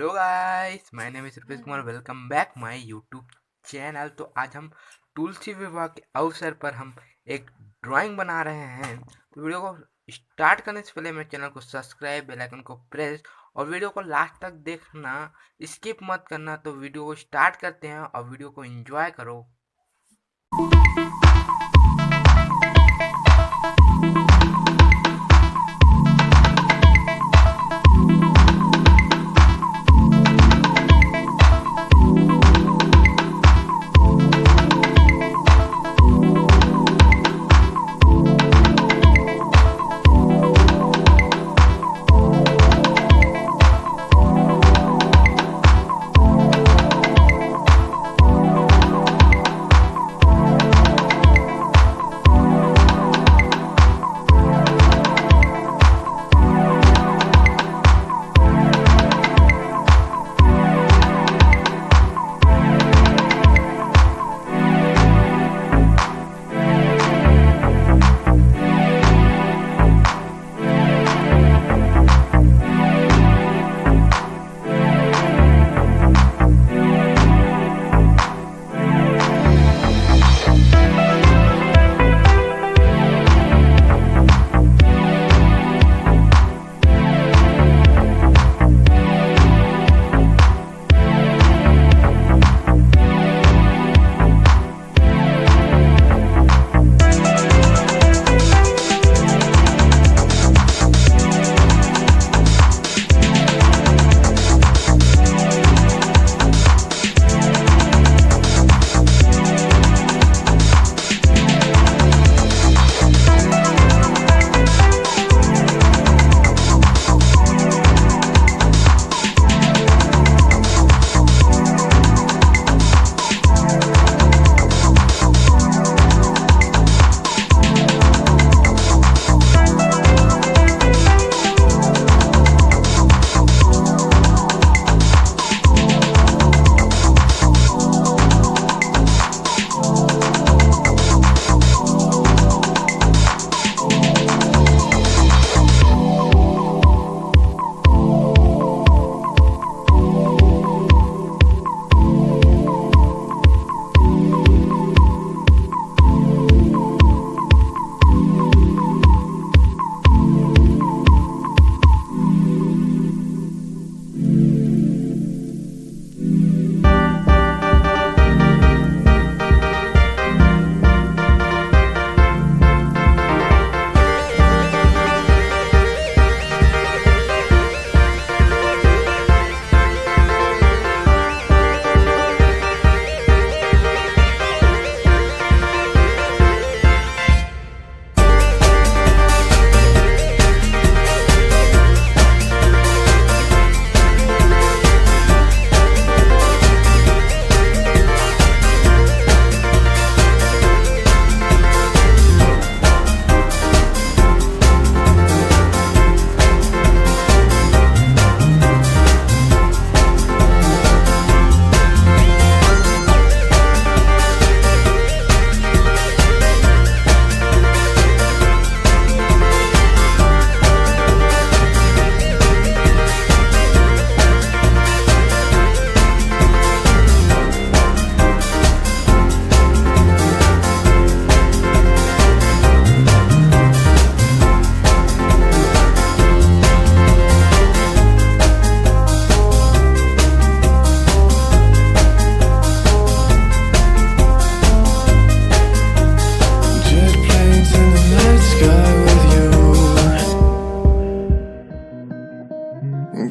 Hello guys, my name is Rupesh Kumar. Welcome back my YouTube channel. तो आज हम तुलसी विवाह के अवसर पर हम एक ड्राइंग बना रहे हैं। तो वीडियो को स्टार्ट करने से पहले मेरे चैनल को सब्सक्राइब, बेल आइकन को प्रेस और वीडियो को लास्ट तक देखना, स्किप मत करना। तो वीडियो को स्टार्ट करते हैं और वीडियो को एंजॉय करो।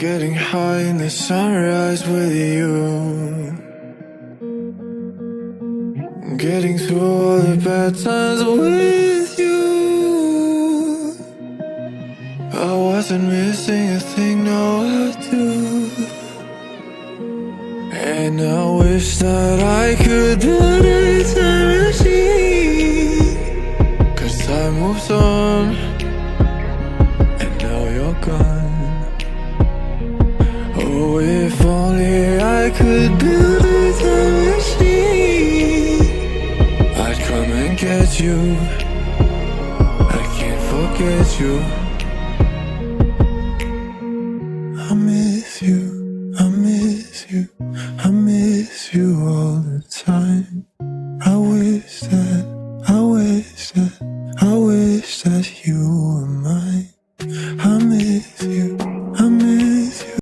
Getting high in the sunrise with you, getting through all the bad times with you. I wasn't missing a thing, now I do. And I wish that I could build a time machine, 'cause time moves on and now you're gone. Oh, if only I could build a time machine, I'd come and get you. I can't forget you. I miss you. I miss you all the time. I wish that